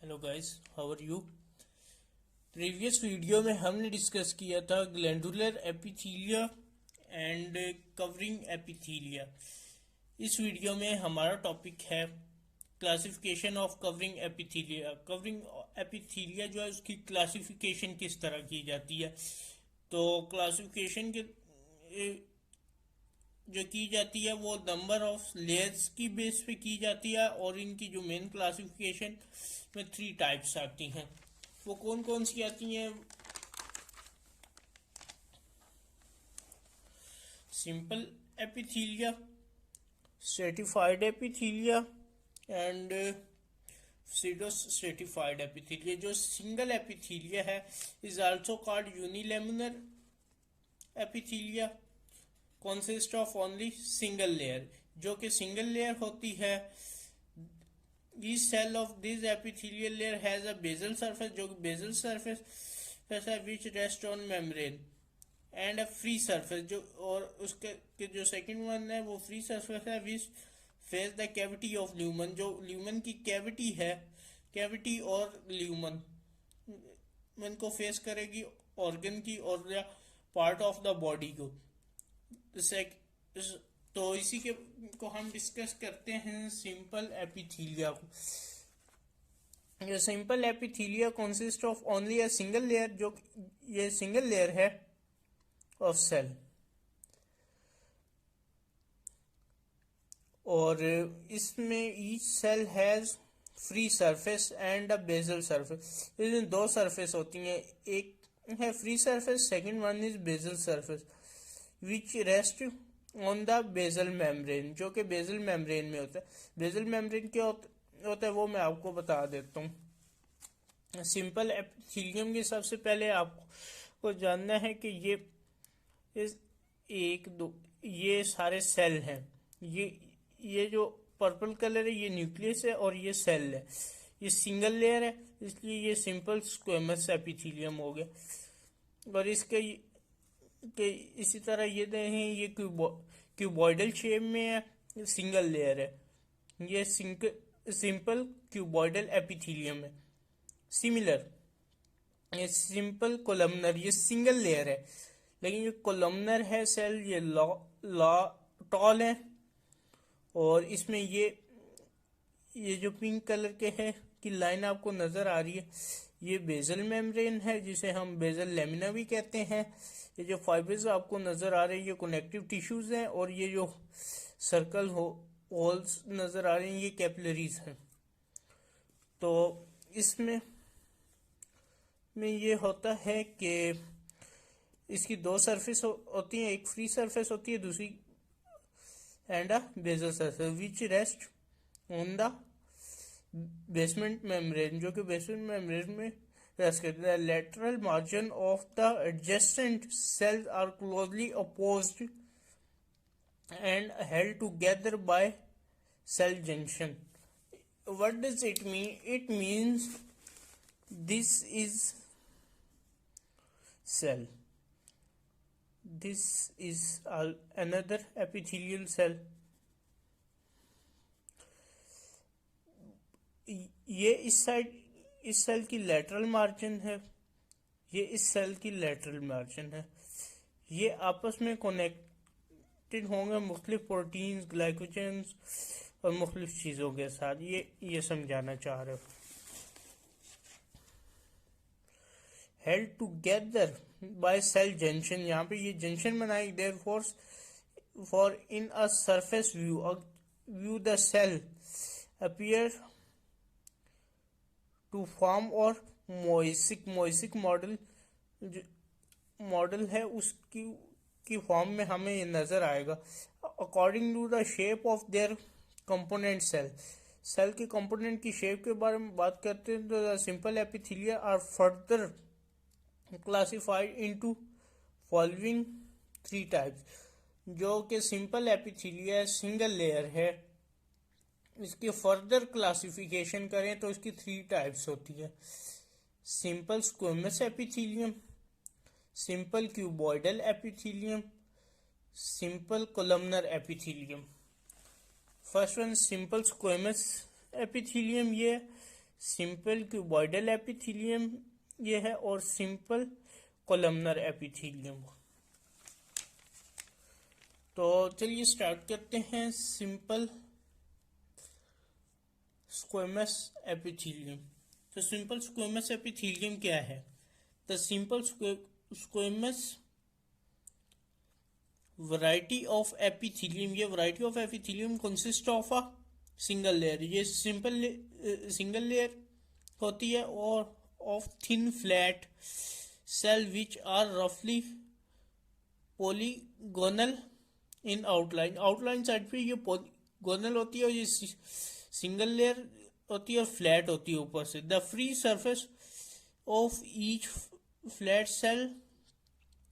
Hello guys, how are you. Previous video में हमने discuss किया था glandular epithelia and covering epithelia. इस वीडियो में हमारा टॉपिक है classification of covering epithelia. Covering epithelia जो है उसकी क्लासिफिकेशन किस तरह की जाती है। तो क्लासिफिकेशन के जो की जाती है वो नंबर ऑफ लेयर्स की बेस पे की जाती है, और इनकी जो मेन क्लासिफिकेशन में 3 टाइप्स आती हैं। वो कौन कौन सी आती हैं? Simple epithelia, stratified epithelia and pseudo stratified epithelia. जो सिंगल एपिथीलिया है is also called unilaminar epithelia, consist of only single layer. जो कि सिंगल लेयर होती है। Each cell of this epithelial layer has a basal surface, जो basal surface है which rest on membrane, and a free surface, जो और उसके जो सेकंड वन है वो फ्री सरफेस है which face the cavity of lumen, जो ल्यूमन की कैविटी है, कैविटी और ल्यूमन मन को फेस करेगी, ऑर्गन की और पार्ट ऑफ द बॉडी को। तो इसी के को हम डिस्कस करते हैं सिंपल एपिथीलिया को। ये simple epithelia consist of only a single layer, जो ये सिंगल लेयर है ऑफ सेल, और इसमें each cell has free surface and a basal surface. इसमें 2 सरफेस होती हैं, एक है free surface, second one is basal surface which rest on the basal membrane, जो कि बेसल मेम्ब्रेन में होता है। बेसल मेम्ब्रेन क्या होता है वो मैं आपको बता देता हूँ। सिंपल एपिथेलियम के सबसे पहले आपको जानना है कि ये इस एक दो ये सारे सेल हैं। ये जो पर्पल कलर है ये न्यूक्लियस है और ये सेल है। ये सिंगल लेयर है, इसलिए ये सिंपल स्क्वेमस एपिथेलियम हो गया। और इसके कि इसी तरह ये देखें, ये क्यूबॉइडल शेप में है, सिंगल लेयर है। ये सिंपल क्यूबॉइडल एपिथेलियम है। सिमिलर ये सिंपल कोलमनर, ये सिंगल लेयर है, लेकिन ये कोलमनर है सेल, ये टॉल है। और इसमें ये जो पिंक कलर के है की लाइन आपको नजर आ रही है, ये बेसल मेम्ब्रेन है जिसे हम बेसल लेमिना भी कहते हैं। ये जो फाइबर्स आपको नजर आ रहे हैं ये कनेक्टिव टिश्यूज हैं, और ये जो सर्कल होल्स नजर आ रहे हैं ये कैपिलरीज हैं। तो इसमें ये होता है कि इसकी 2 सरफेस होती हैं, एक फ्री सरफेस होती है, दूसरी and a basal surface which rest on the basement membrane, जो कि बेसमेंट मेम्ब्रेन में रेस्ट करते हैं। Lateral margin of the adjacent cells are closely apposed and held together by cell junction. What does it mean? It means this is cell. This is another epithelial cell. ये इस side इस cell की lateral margin है, ये इस cell की lateral margin है। ये आपस में कनेक्टेड होंगे मुख्तलिफ प्रोटीन्स, ग्लाइकोजन्स और मुख्तलिफ चीज़ों के साथ। ये समझाना चाह रहे हो। Held together by cell junction, यहाँ पे ये जंक्शन बनाई। Therefore in a surface view the cell appear to form और मोइसिक मॉडल है उसकी की फॉर्म में हमें ये नजर आएगा। According to the shape of their component cell के कंपोनेंट की शेप के बारे में बात करते हैं तो simple epithelia are further classified into following 3 types. जो कि सिंपल एपिथेलिया सिंगल लेयर है, इसकी फर्दर क्लासिफिकेशन करें तो इसकी 3 टाइप्स होती है। Simple squamous epithelium, simple cuboidal epithelium, simple columnar epithelium. First one simple squamous epithelium, ये सिंपल क्यूबॉइडल एपिथेलियम ये है, और सिंपल कोलमनर एपिथेलियम। तो चलिए स्टार्ट करते हैं सिंपल स्क्वेमस एपिथेलियम। तो सिंपल स्क्वेमस एपिथेलियम क्या है? The simple squamous variety of epithelium, ये variety of epithelium consist of a single layer. ये सिंगल लेयर होती है और of thin flat cell which are रफली polygonal in outline. Outline side पे ये पॉलीगोनल होती है और ये सिंगल लेयर होती है और फ्लैट होती है ऊपर से। The free surface of each flat cell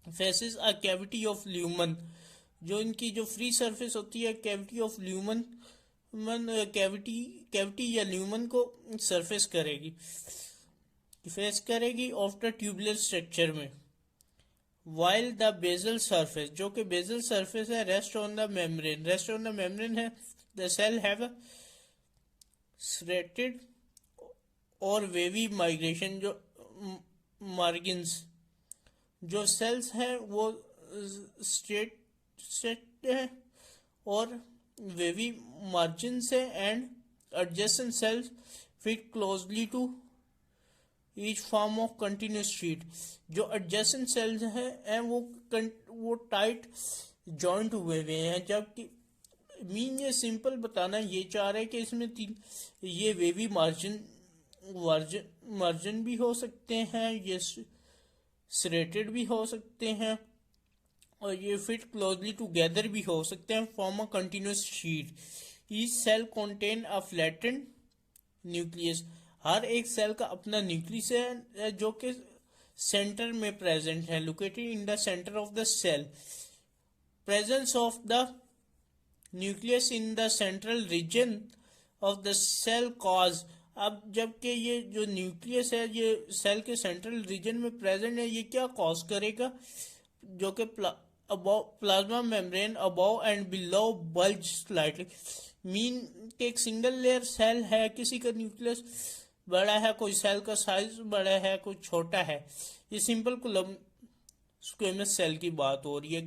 faces a cavity of lumen. जो इनकी जो फ्री सरफेस होती है कैविटी ऑफ ल्यूमन कैविटी या ल्यूमन को सरफेस करेगी, फेस करेगी आफ्टर ट्यूबुलर स्ट्रक्चर में। वाइल द बेसल सरफेस, जो कि बेसल सरफेस है, रेस्ट ऑन द मेम्ब्रेन है। द सेल हैव स्ट्रेटेड और वेवी माइग्रेशन, जो मार्जिन्स, जो सेल्स हैं वो स्ट्रेट है और वेवी मार्जिन से, and adjacent cells fit closely to each form of continuous sheet. जो एडजेसेंट सेल्स हैं वो टाइट जॉइंट हुए हुए हैं, जबकि मीन ये सिंपल बताना ये चाह रहे हैं कि इसमें ये वेवी मार्जिन भी हो सकते हैं, ये स्ट्रेटेड भी हो सकते हैं, और ये फिट क्लोजली टुगेदर भी हो सकते हैं, form a continuous sheet. Each cell contain a flattened nucleus. हर एक सेल का अपना न्यूक्लियस है जो कि सेंटर में प्रेजेंट है, located in the centre of the cell. Presence of the nucleus in the central region of the cell cause. अब जबकि ये जो न्यूक्लियस है ये सेल के सेंट्रल रीजन में प्रेजेंट है, ये क्या कॉज करेगा? जो कि plasma membrane above and below bulge slightly. Mean के एक सिंगल लेयर सेल है, किसी का न्यूक्लियस बड़ा है, कोई सेल का साइज बड़ा है, कोई छोटा है। ये सिंपल स्क्वेमस सेल की बात हो रही है।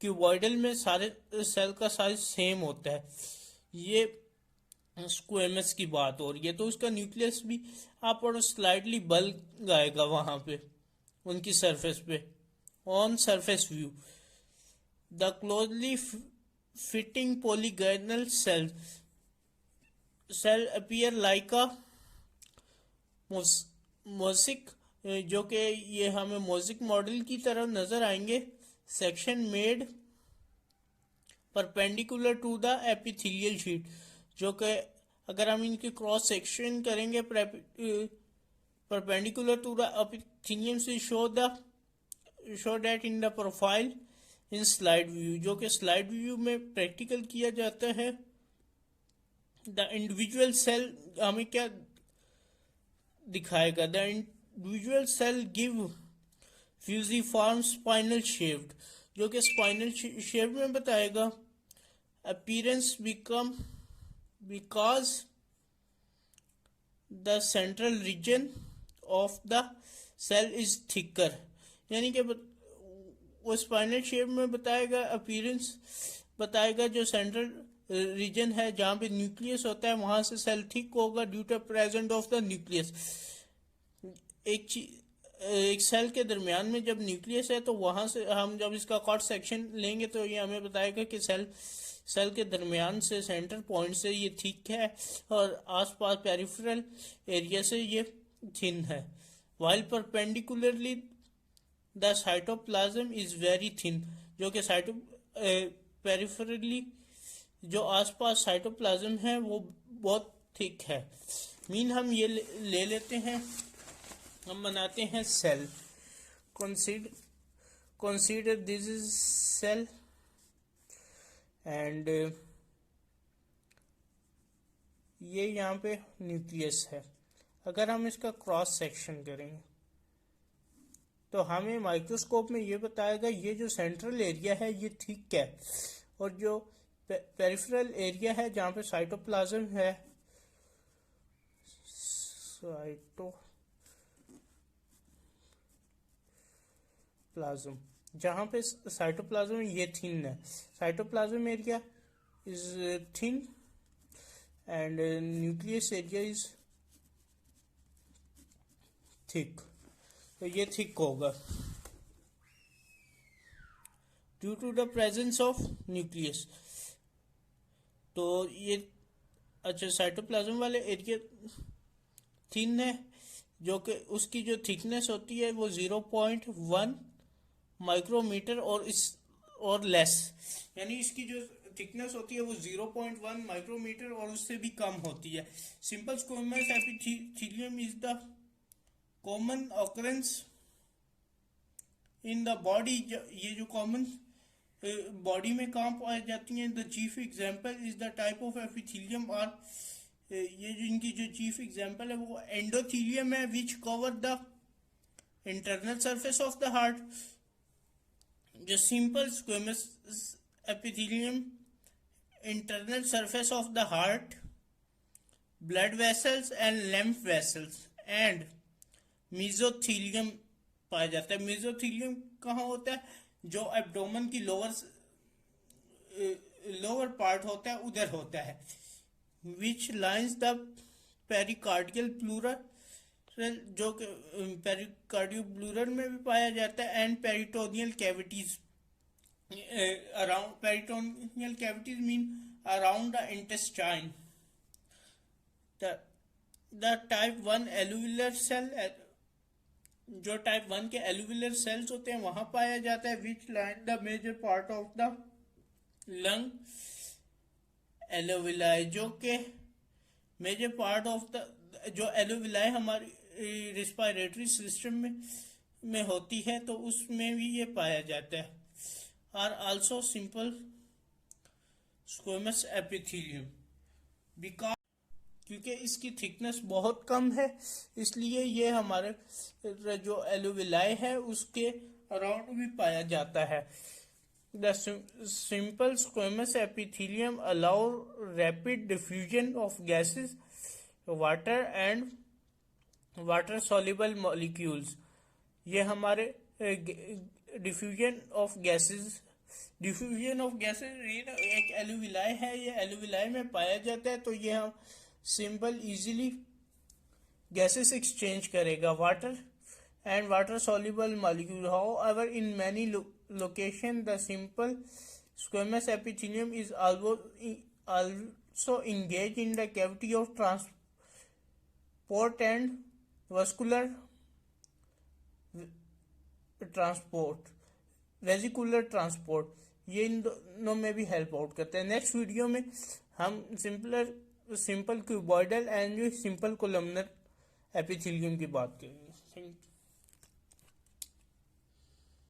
क्यूबॉइडल में सारे सेल का साइज सेम होता है, ये स्क्वेमस की बात हो रही है। तो उसका न्यूक्लियस भी आप और स्लाइटली बल्क आएगा वहां पे उनकी सरफेस पे। On surface view the closely fitting polygonal cell appear like a mosaic, जो कि ये हमें मोज़ेक मॉडल की तरह नजर आएंगे। Section made perpendicular to the epithelial sheet, जो कि अगर हम इनकी क्रॉस सेक्शन करेंगे परपेंडिकुलर टू द एपिथेलियम से show that in the profile in slide view, जो कि स्लाइड व्यू में प्रैक्टिकल किया जाता है। द इंडिविजुअल सेल हमें क्या दिखाएगा? The individual cell give fusiform spinal shaped, जो कि स्पाइनल शेप में बताएगा। Appearance become because the central region of the cell is thicker, यानी कि वो स्पाइनल शेप में बताएगा, अपीयरेंस बताएगा। जो सेंट्रल रीजन है जहाँ पे न्यूक्लियस होता है वहां से सेल थिक होगा due to present of the nucleus. एक सेल के दरमियान में जब न्यूक्लियस है तो वहां से हम जब इसका कॉट सेक्शन लेंगे तो ये हमें बताएगा कि सेल के दरमियान से सेंटर पॉइंट से ये थिक है और आसपास पेरिफेरल एरिया से ये थिन है। While perpendicularly the cytoplasm is very thin, जो कि पेरिफेरली जो आसपास साइटोप्लाज्म है वो बहुत थिक है। मीन हम ये ले लेते हैं, हम बनाते हैं cell. Consider this is cell and ये यहाँ पे न्यूक्लियस है। अगर हम इसका क्रॉस सेक्शन करेंगे तो हमें माइक्रोस्कोप में ये बताएगा ये जो सेंट्रल एरिया है ये थिक है, और जो पेरिफेरल एरिया है जहाँ पे साइटोप्लाज्म है साइटोप्लाज्म, जहाँ पे साइटोप्लाज्म ये थिन है, cytoplasm area is thin and nucleus area is thick, तो ये थिक होगा due to the presence of nucleus. तो ये अच्छा साइटोप्लाज्म वाले एरिया थिन है, जो कि उसकी जो थिकनेस होती है वो 0.1 माइक्रोमीटर और लेस, यानी इसकी जो थिकनेस होती है वो 0.1 माइक्रोमीटर और उससे भी कम होती है। Simple squamous epithelium is the common occurrence in the body, ये जो कॉमन बॉडी में कहाँ पाई जाती हैं। The chief example is the type of epithelium और ये जो इनकी जो चीफ एग्जाम्पल है वो एंडोथेलियम है which cover the internal surface of the heart. जो simple squamous epithelium internal surface of the heart, blood vessels and lymph vessels and mesothelium पाया जाता है। मेसोथेलियम कहाँ होता है? जो एब्डोमेन की लोअर पार्ट होता है उधर होता है। Which lines the pericardial pleural, जो पेरिकार्डियल प्लूरल में भी पाया जाता है and peritoneal cavities around, peritoneal cavities mean around the intestine. The type 1 alveolar cell, जो टाइप 1 के एल्यूविलर सेल्स होते हैं वहां पाया जाता है। Which line the major part of the lung alveoli, जो के मेजर पार्ट ऑफ द जो एल्यूविलाई हमारी रिस्पायरेटरी सिस्टम में होती है तो उसमें भी ये पाया जाता है। Are also simple squamous epithelium because, क्योंकि इसकी थिकनेस बहुत कम है इसलिए ये हमारे जो एल्यूविलाई है उसके अराउंड भी पाया जाता है। The simple squamous epithelium allow rapid diffusion of gases, water and water soluble molecules. ये हमारे डिफ्यूजन ऑफ गैसेस एक एल्यूविलाई है, ये एल्यूविलाई में पाया जाता है, तो ये हम सिंपल इजीली गैसेस एक्सचेंज करेगा, water and water soluble molecule. However, in many location the simple squamous epithelium is also engaged in the cavity of transport and vascular transport, vesicular transport, ये इन दोनों में भी हेल्प आउट करते हैं। Next video में हम simple cuboidal and simple columnar epithelium की बात करेंगे। Thank you.